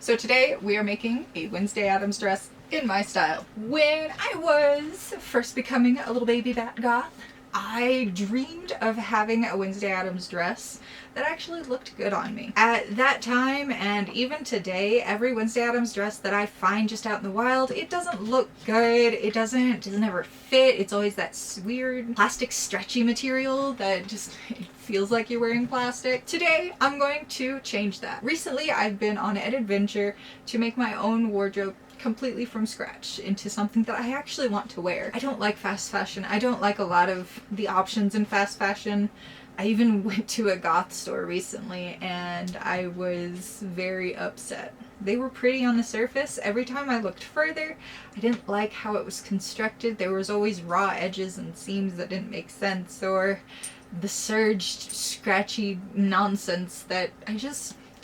So today we are making a Wednesday Addams dress in my style. When I was first becoming a little baby bat goth, I dreamed of having a Wednesday Addams dress that actually looked good on me. At that time, and even today, every Wednesday Addams dress that I find just out in the wild, it doesn't look good, it doesn't ever fit, it's always that weird plastic stretchy material that just feels like you're wearing plastic. Today, I'm going to change that. Recently, I've been on an adventure to make my own wardrobe completely from scratch into something that I actually want to wear. I don't like fast fashion. I don't like a lot of the options in fast fashion. I even went to a goth store recently and I was very upset. They were pretty on the surface. Every time I looked further, I didn't like how it was constructed. There was always raw edges and seams that didn't make sense, or the serged, scratchy nonsense that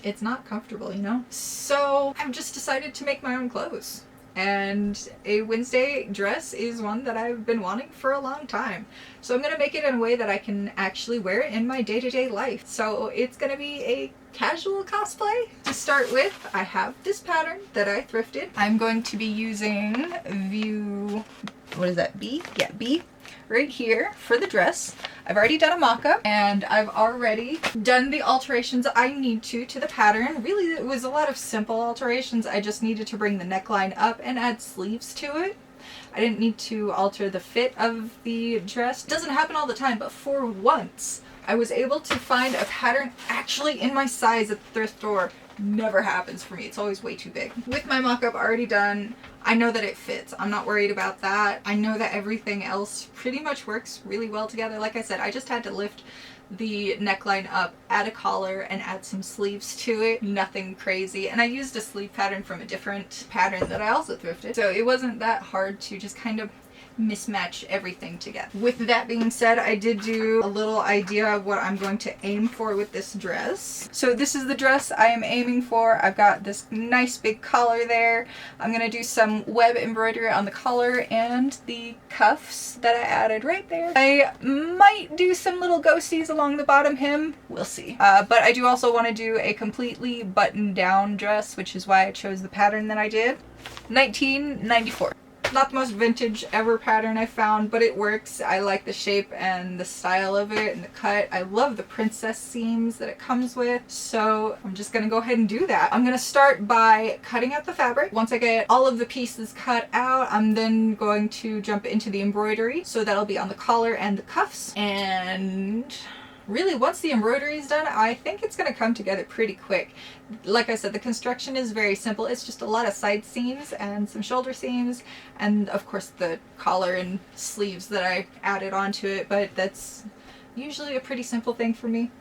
it's not comfortable, you know? So I've just decided to make my own clothes. And a Wednesday dress is one that I've been wanting for a long time. So I'm gonna make it in a way that I can actually wear it in my day-to-day life. So it's gonna be a casual cosplay. To start with, I have this pattern that I thrifted. I'm going to be using View, what is that, B? Yeah, B. Right here for the dress. I've already done a mock-up and I've already done the alterations I need to the pattern. Really, it was a lot of simple alterations. I just needed to bring the neckline up and add sleeves to it. I didn't need to alter the fit of the dress. It doesn't happen all the time, but for once, I was able to find a pattern actually in my size at the thrift store. Never happens for me. It's always way too big. With my mock-up already done, I know that it fits. I'm not worried about that. I know that everything else pretty much works really well together. Like I said, I just had to lift the neckline up, add a collar, and add some sleeves to it. Nothing crazy. And I used a sleeve pattern from a different pattern that I also thrifted. So it wasn't that hard to just kind of mismatch everything together. With that being said, I did do a little idea of what I'm going to aim for with this dress. So this is the dress I am aiming for. I've got this nice big collar there. I'm gonna do some web embroidery on the collar and the cuffs that I added right there. I might do some little ghosties along the bottom hem. We'll see. But I do also want to do a completely buttoned down dress, which is why I chose the pattern that I did. 1994. Not the most vintage ever pattern I found, but it works. I like the shape and the style of it and the cut. I love the princess seams that it comes with, so I'm just gonna go ahead and do that. I'm gonna start by cutting out the fabric. Once I get all of the pieces cut out, I'm then going to jump into the embroidery, so that'll be on the collar and the cuffs. And really, once the embroidery is done, I think it's going to come together pretty quick. Like I said, the construction is very simple. It's just a lot of side seams and some shoulder seams, and of course the collar and sleeves that I added onto it, but that's usually a pretty simple thing for me.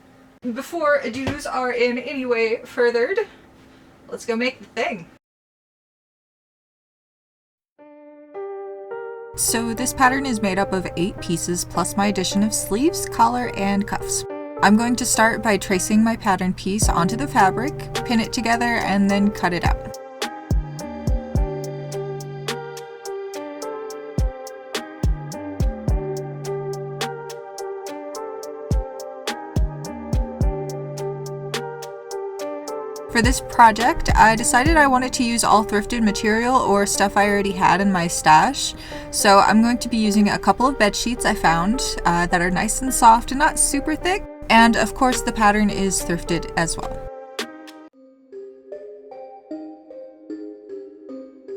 Before ado-dos are in any way furthered, let's go make the thing. So this pattern is made up of 8 pieces plus my addition of sleeves, collar, and cuffs. I'm going to start by tracing my pattern piece onto the fabric, pin it together, and then cut it out. For this project, I decided I wanted to use all thrifted material or stuff I already had in my stash. So I'm going to be using a couple of bed sheets I found that are nice and soft and not super thick. And of course the pattern is thrifted as well.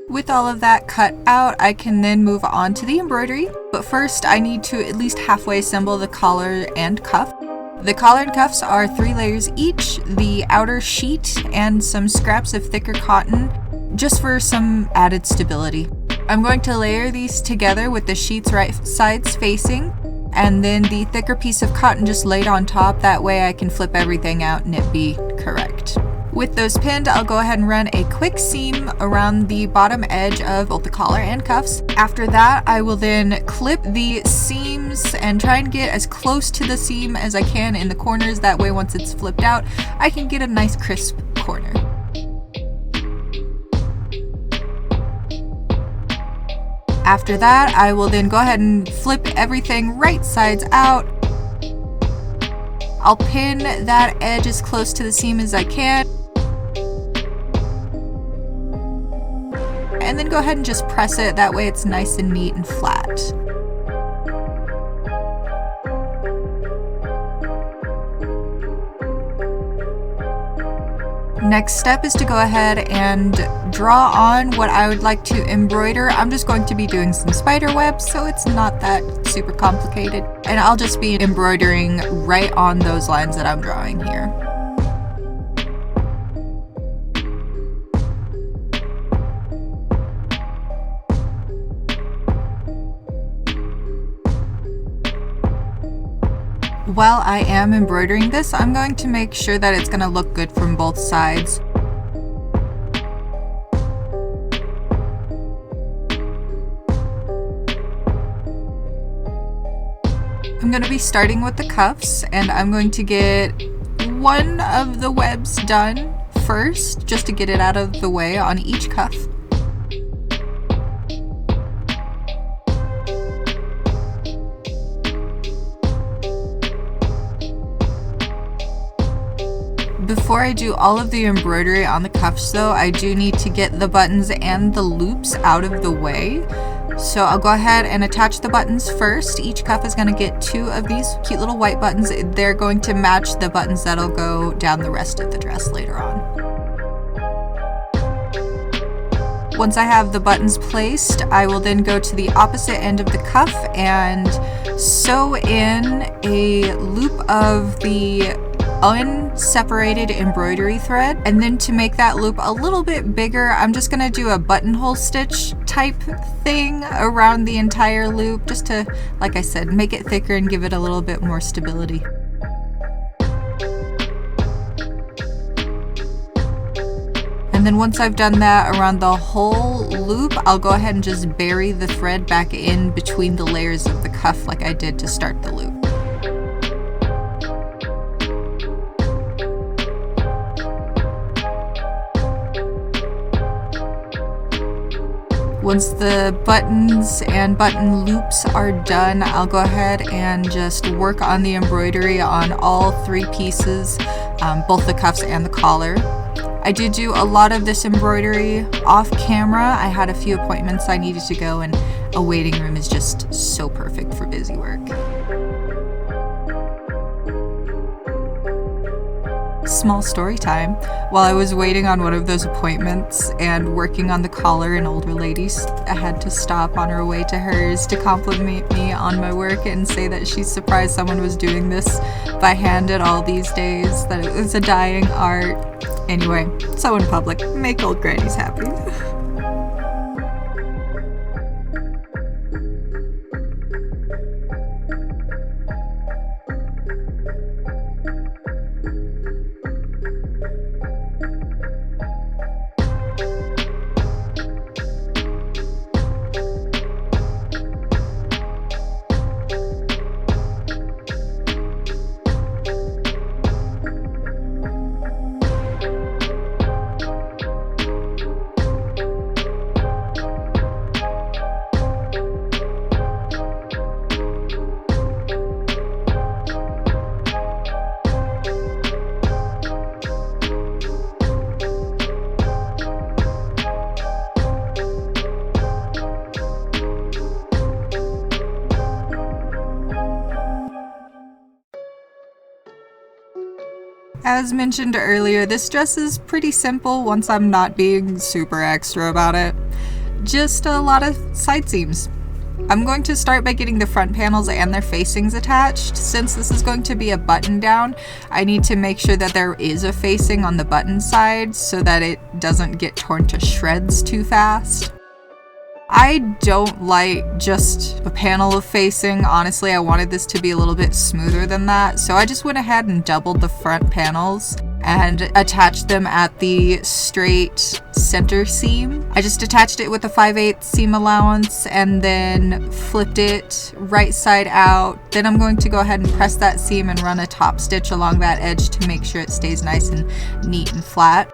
With all of that cut out, I can then move on to the embroidery. But first I need to at least halfway assemble the collar and cuff. The collar and cuffs are 3 layers each, the outer sheet, and some scraps of thicker cotton, just for some added stability. I'm going to layer these together with the sheets right sides facing, and then the thicker piece of cotton just laid on top. That way I can flip everything out and it be correct. With those pinned, I'll go ahead and run a quick seam around the bottom edge of both the collar and cuffs. After that, I will then clip the seams and try and get as close to the seam as I can in the corners. That way, once it's flipped out, I can get a nice crisp corner. After that, I will then go ahead and flip everything right sides out. I'll pin that edge as close to the seam as I can. and then go ahead and just press it. That way it's nice and neat and flat. Next step is to go ahead and draw on what I would like to embroider. I'm just going to be doing some spider webs, so it's not that super complicated. And I'll just be embroidering right on those lines that I'm drawing here. While I am embroidering this, I'm going to make sure that it's going to look good from both sides. I'm going to be starting with the cuffs, and I'm going to get one of the webs done first, just to get it out of the way on each cuff. Before I do all of the embroidery on the cuffs though, I do need to get the buttons and the loops out of the way. So I'll go ahead and attach the buttons first. Each cuff is going to get 2 of these cute little white buttons. They're going to match the buttons that'll go down the rest of the dress later on. Once I have the buttons placed, I will then go to the opposite end of the cuff and sew in a loop of the unseparated embroidery thread, and then to make that loop a little bit bigger, I'm just going to do a buttonhole stitch type thing around the entire loop, just to, like I said, make it thicker and give it a little bit more stability. And then once I've done that around the whole loop, I'll go ahead and just bury the thread back in between the layers of the cuff like I did to start the loop. Once the buttons and button loops are done, I'll go ahead and just work on the embroidery on all 3 pieces, both the cuffs and the collar. I did do a lot of this embroidery off camera. I had a few appointments I needed to go, and a waiting room is just so perfect for busy work. Small story time. While I was waiting on one of those appointments and working on the collar, an older lady I had to stop on her way to hers to compliment me on my work and say that she's surprised someone was doing this by hand at all these days, that it was a dying art. Anyway, so in public, make old grannies happy. As mentioned earlier, this dress is pretty simple once I'm not being super extra about it. Just a lot of side seams. I'm going to start by getting the front panels and their facings attached. Since this is going to be a button down, I need to make sure that there is a facing on the button side so that it doesn't get torn to shreds too fast. I don't like just a panel of facing. Honestly, I wanted this to be a little bit smoother than that, so I just went ahead and doubled the front panels and attached them at the straight center seam. I just attached it with a 5/8 seam allowance and then flipped it right side out. Then I'm going to go ahead and press that seam and run a top stitch along that edge to make sure it stays nice and neat and flat.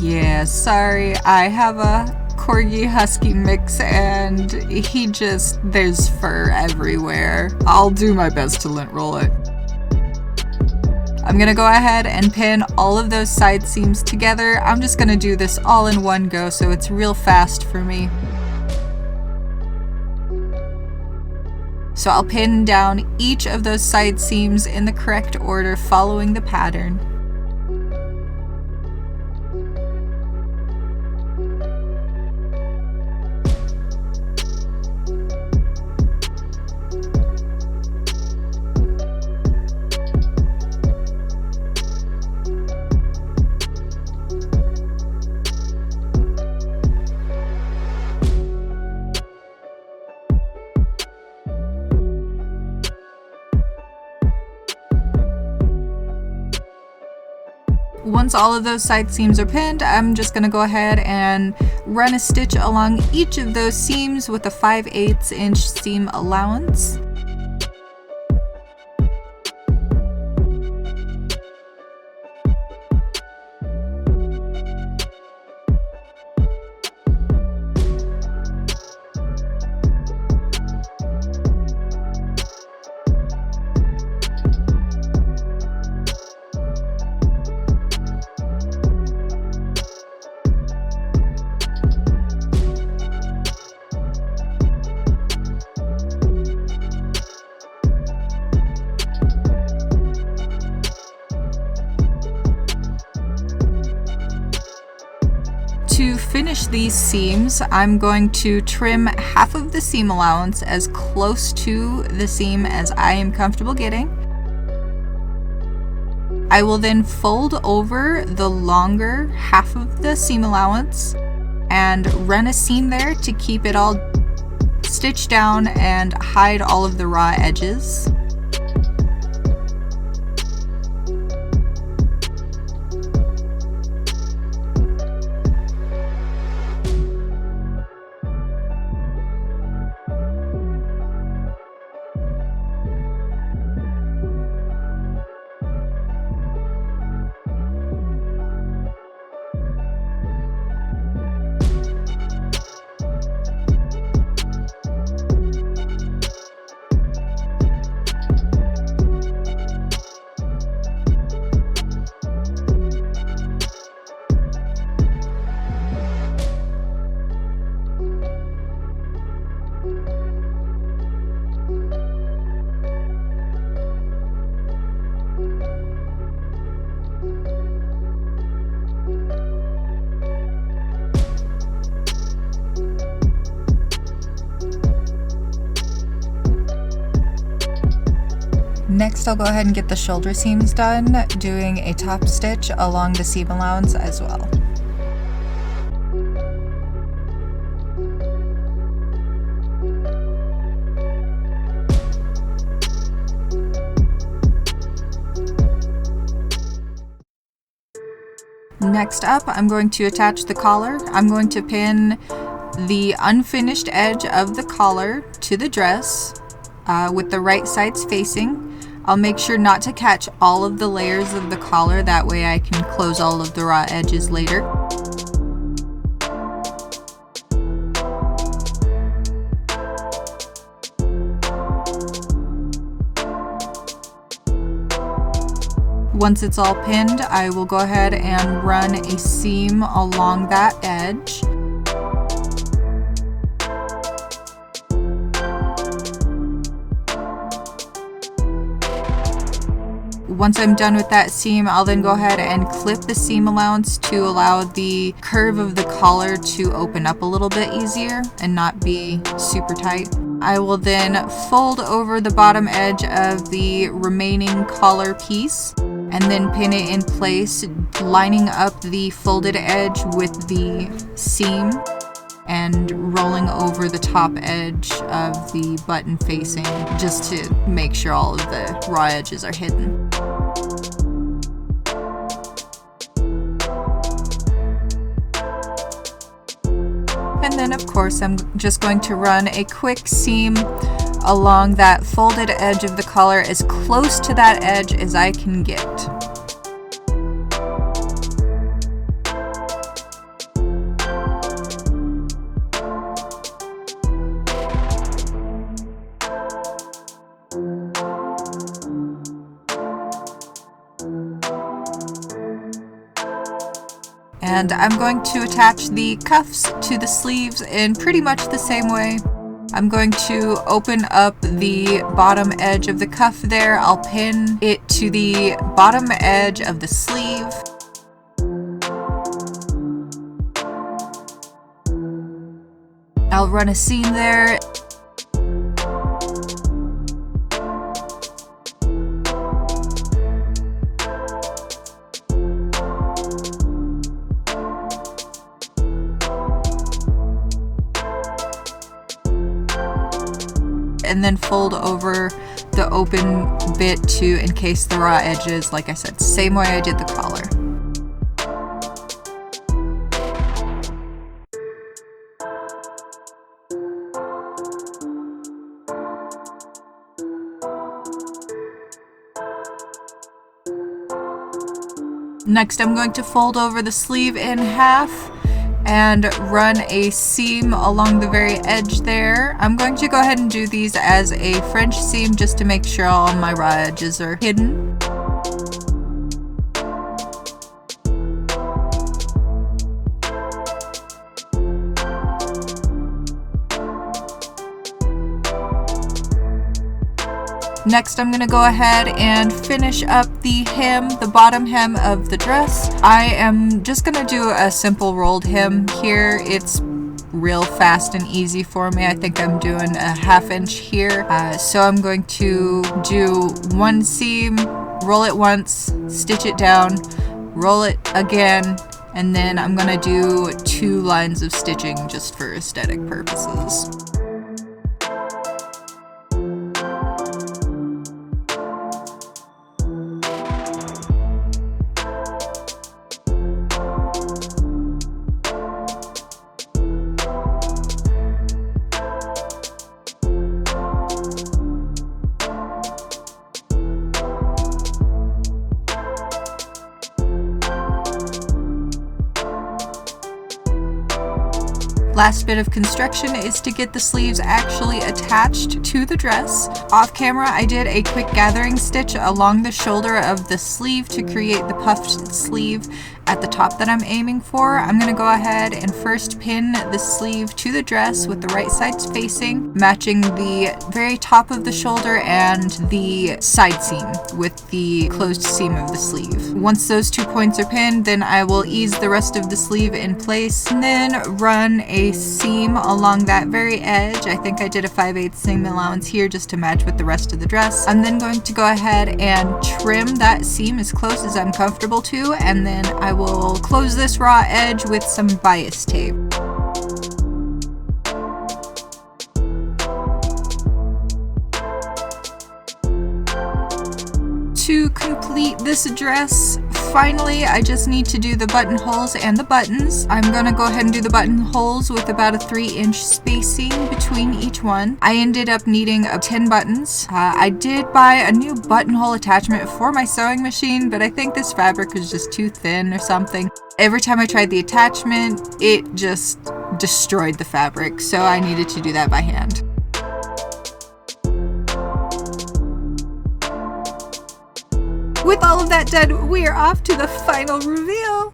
Yeah, sorry, I have a Corgi Husky mix and there's fur everywhere. I'll do my best to lint roll it. I'm gonna go ahead and pin all of those side seams together. I'm just gonna do this all in one go so it's real fast for me. So I'll pin down each of those side seams in the correct order following the pattern. Once all of those side seams are pinned, I'm just going to go ahead and run a stitch along each of those seams with a 5/8 inch seam allowance. To finish these seams, I'm going to trim half of the seam allowance as close to the seam as I am comfortable getting. I will then fold over the longer half of the seam allowance and run a seam there to keep it all stitched down and hide all of the raw edges. Next, I'll go ahead and get the shoulder seams done, doing a top stitch along the seam allowance as well. Next up, I'm going to attach the collar. I'm going to pin the unfinished edge of the collar to the dress with the right sides facing. I'll make sure not to catch all of the layers of the collar, that way I can close all of the raw edges later. Once it's all pinned, I will go ahead and run a seam along that edge. Once I'm done with that seam, I'll then go ahead and clip the seam allowance to allow the curve of the collar to open up a little bit easier and not be super tight. I will then fold over the bottom edge of the remaining collar piece and then pin it in place, lining up the folded edge with the seam and rolling over the top edge of the button facing, just to make sure all of the raw edges are hidden. And then of course I'm just going to run a quick seam along that folded edge of the collar as close to that edge as I can get. And I'm going to attach the cuffs to the sleeves in pretty much the same way. I'm going to open up the bottom edge of the cuff there. I'll pin it to the bottom edge of the sleeve. I'll run a seam there. And then fold over the open bit to encase the raw edges, like I said, same way I did the collar. Next, I'm going to fold over the sleeve in half and run a seam along the very edge there. I'm going to go ahead and do these as a French seam just to make sure all my raw edges are hidden. Next, I'm going to go ahead and finish up the hem, the bottom hem of the dress. I am just going to do a simple rolled hem here. It's real fast and easy for me. I think I'm doing a 1/2 inch here. So I'm going to do one seam, roll it once, stitch it down, roll it again, and then I'm going to do 2 lines of stitching just for aesthetic purposes. Last bit of construction is to get the sleeves actually attached to the dress. Off camera, I did a quick gathering stitch along the shoulder of the sleeve to create the puffed sleeve at the top that I'm aiming for. I'm going to go ahead and first pin the sleeve to the dress with the right sides facing, matching the very top of the shoulder and the side seam with the closed seam of the sleeve. Once those 2 points are pinned, then I will ease the rest of the sleeve in place and then run a seam along that very edge. I think I did a 5/8 seam allowance here just to match with the rest of the dress. I'm then going to go ahead and trim that seam as close as I'm comfortable to, and then I will close this raw edge with some bias tape. To complete this dress, finally, I just need to do the buttonholes and the buttons. I'm gonna go ahead and do the buttonholes with about a 3-inch spacing between each one. I ended up needing 10 buttons. I did buy a new buttonhole attachment for my sewing machine, but I think this fabric was just too thin or something. Every time I tried the attachment, it just destroyed the fabric, so I needed to do that by hand. With all of that done, we are off to the final reveal.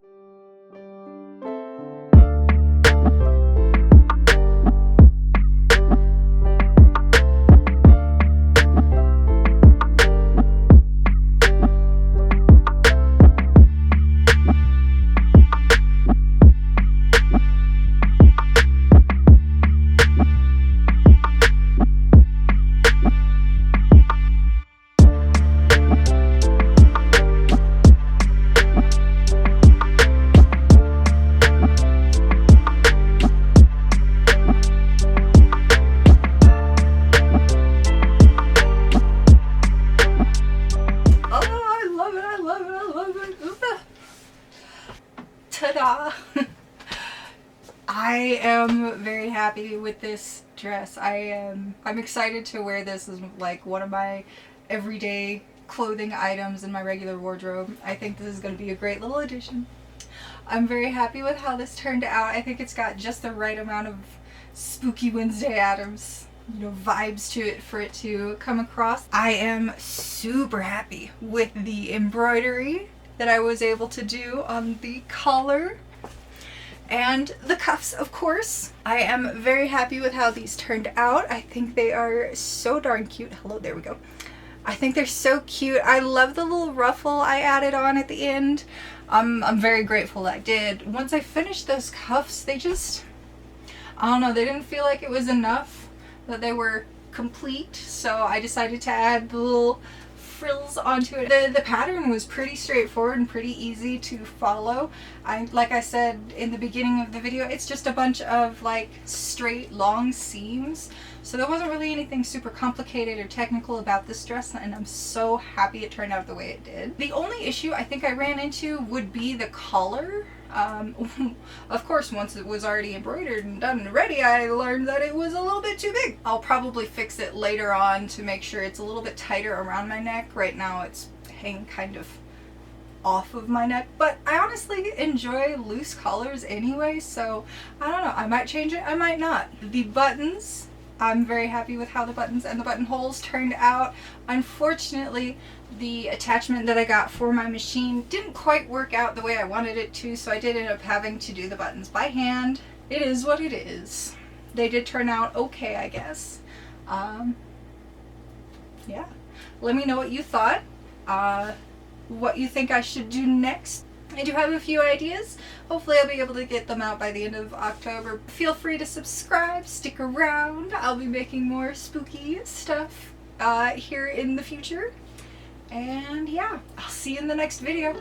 I am very happy with this dress. I'm excited to wear this as like one of my everyday clothing items in my regular wardrobe. I think this is going to be a great little addition. I'm very happy with how this turned out. I think it's got just the right amount of spooky Wednesday Addams, vibes to it for it to come across. I am super happy with the embroidery that I was able to do on the collar. And the cuffs, of course. I am very happy with how these turned out. I think they are so darn cute. Hello, there we go. I think they're so cute. I love the little ruffle I added on at the end. I'm very grateful that I did. Once I finished those cuffs, they just, I don't know, they didn't feel like it was enough, that they were complete. So I decided to add the little frills onto it. The pattern was pretty straightforward and pretty easy to follow. Like I said in the beginning of the video, it's just a bunch of like straight long seams. So there wasn't really anything super complicated or technical about this dress, and I'm so happy it turned out the way it did. The only issue I think I ran into would be the collar. Of course, once it was already embroidered and done and ready, I learned that it was a little bit too big. I'll probably fix it later on to make sure it's a little bit tighter around my neck. Right now it's hanging kind of off of my neck, but I honestly enjoy loose collars anyway, so I don't know, I might change it, I might not. The buttons, I'm very happy with how the buttons and the buttonholes turned out. Unfortunately, the attachment that I got for my machine didn't quite work out the way I wanted it to, so I did end up having to do the buttons by hand. It is what it is. They did turn out okay, I guess. Yeah. Let me know what you thought. What you think I should do next. I do have a few ideas. Hopefully I'll be able to get them out by the end of October. Feel free to subscribe, stick around. I'll be making more spooky stuff here in the future. And yeah, I'll see you in the next video.